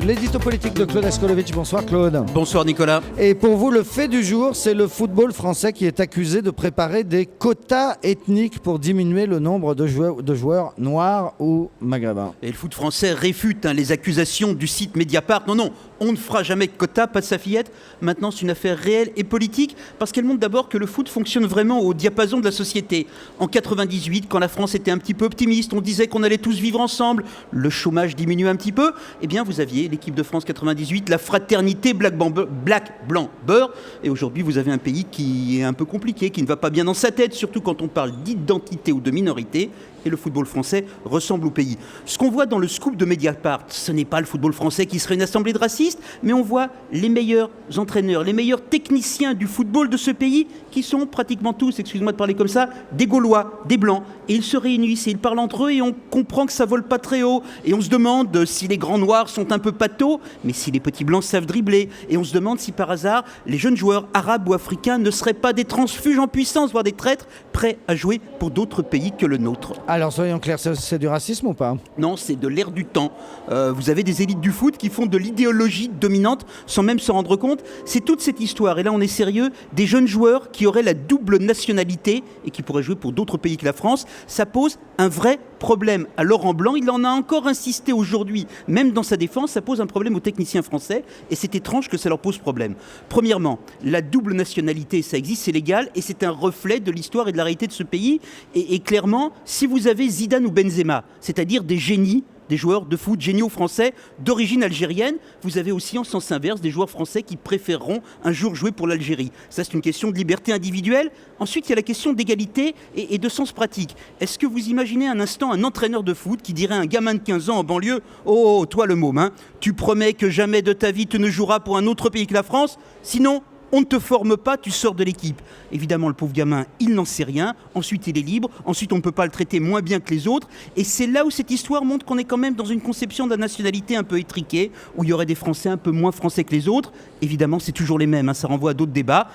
L'édito politique de Claude Askolovitch. Bonsoir Claude. Bonsoir Nicolas. Et pour vous, le fait du jour, c'est le football français qui est accusé de préparer des quotas ethniques pour diminuer le nombre de joueurs noirs ou maghrébins. Et le foot français réfute les accusations du site Mediapart. Non, on ne fera jamais de quotas, pas de sa fillette. Maintenant, c'est une affaire réelle et politique parce qu'elle montre d'abord que le foot fonctionne vraiment au diapason de la société. En 98, quand la France était un petit peu optimiste, on disait qu'on allait tous vivre ensemble, le chômage diminuait un petit peu, eh bien vous aviez l'équipe de France 98, la fraternité black, blanc, beurre. Et aujourd'hui, vous avez un pays qui est un peu compliqué, qui ne va pas bien dans sa tête, surtout quand on parle d'identité ou de minorité. Et le football français ressemble au pays. Ce qu'on voit dans le scoop de Mediapart, ce n'est pas le football français qui serait une assemblée de racistes, mais on voit les meilleurs entraîneurs, les meilleurs techniciens du football de ce pays, qui sont pratiquement tous, excuse-moi de parler comme ça, des Gaulois, des Blancs. Et ils se réunissent et ils parlent entre eux et on comprend que ça vole pas très haut. Et on se demande si les grands noirs sont un peu pâteaux, mais si les petits blancs savent dribbler. Et on se demande si par hasard, les jeunes joueurs arabes ou africains ne seraient pas des transfuges en puissance, voire des traîtres, prêts à jouer pour d'autres pays que le nôtre. Alors soyons clairs, c'est du racisme ou pas? Non, c'est de l'ère du temps. Vous avez des élites du foot qui font de l'idéologie dominante sans même se rendre compte. C'est toute cette histoire, et là on est sérieux, des jeunes joueurs qui auraient la double nationalité et qui pourraient jouer pour d'autres pays que la France. Ça pose un vrai problème à Laurent Blanc. Il en a encore insisté aujourd'hui, même dans sa défense, ça pose un problème aux techniciens français et c'est étrange que ça leur pose problème. Premièrement, la double nationalité, ça existe, c'est légal et c'est un reflet de l'histoire et de la réalité de ce pays. Et clairement, si vous avez Zidane ou Benzema, c'est-à-dire des génies, des joueurs de foot géniaux français d'origine algérienne, vous avez aussi en sens inverse des joueurs français qui préféreront un jour jouer pour l'Algérie. Ça, c'est une question de liberté individuelle. Ensuite, il y a la question d'égalité et de sens pratique. Est-ce que vous imaginez un instant un entraîneur de foot qui dirait à un gamin de 15 ans en banlieue « Oh, toi le môme, tu promets que jamais de ta vie tu ne joueras pour un autre pays que la France, sinon on ne te forme pas, tu sors de l'équipe ». Évidemment, le pauvre gamin, il n'en sait rien. Ensuite, il est libre. Ensuite, on ne peut pas le traiter moins bien que les autres. Et c'est là où cette histoire montre qu'on est quand même dans une conception de la nationalité un peu étriquée, où il y aurait des Français un peu moins français que les autres. Évidemment, c'est toujours les mêmes, ça renvoie à d'autres débats.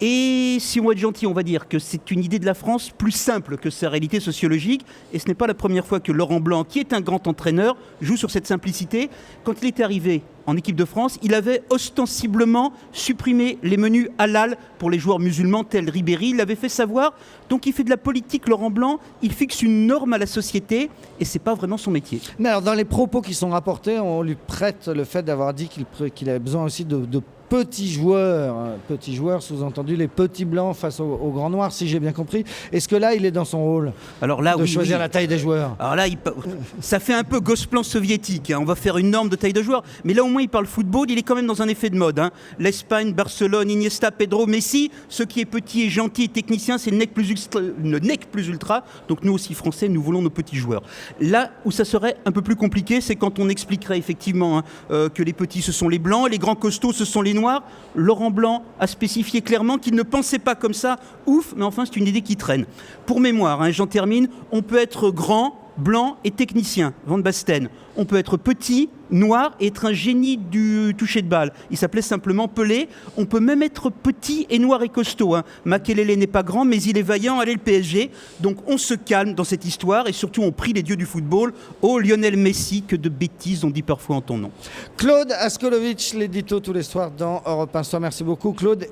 Et si on va être gentil, on va dire que c'est une idée de la France plus simple que sa réalité sociologique. Et ce n'est pas la première fois que Laurent Blanc, qui est un grand entraîneur, joue sur cette simplicité. Quand il était arrivé en équipe de France, il avait ostensiblement supprimé les menus halal pour les joueurs musulmans tels Ribéry. Il l'avait fait savoir. Donc il fait de la politique, Laurent Blanc. Il fixe une norme à la société et c'est pas vraiment son métier. Mais alors, dans les propos qui sont rapportés, on lui prête le fait d'avoir dit qu'il avait besoin aussi de petits joueurs, sous-entendu les petits blancs face aux grands noirs, si j'ai bien compris. Est-ce que là, il est dans son rôle de choisir la taille des joueurs? Alors là, ça fait un peu gosse-plan soviétique. On va faire une norme de taille de joueurs. Mais là, au moins, il parle football. Il est quand même dans un effet de mode. L'Espagne, Barcelone, Iniesta, Pedro, Messi. Ce qui est petit et gentil et technicien, c'est le nec plus ultra. Donc nous aussi, Français, nous voulons nos petits joueurs. Là où ça serait un peu plus compliqué, c'est quand on expliquerait effectivement que les petits, ce sont les blancs, les grands costauds, ce sont les noirs. Laurent Blanc a spécifié clairement qu'il ne pensait pas comme ça. Ouf, mais enfin, c'est une idée qui traîne. Pour mémoire, j'en termine, on peut être grand, blanc et technicien, Van Basten. On peut être petit, noir et être un génie du toucher de balle. Il s'appelait simplement Pelé. On peut même être petit et noir et costaud. Makelele n'est pas grand, mais il est vaillant. Allez, le PSG. Donc on se calme dans cette histoire et surtout on prie les dieux du football. Oh Lionel Messi, que de bêtises on dit parfois en ton nom. Claude Askolovitch, l'édito tous les soirs dans Europe 1 Soir. Merci beaucoup Claude.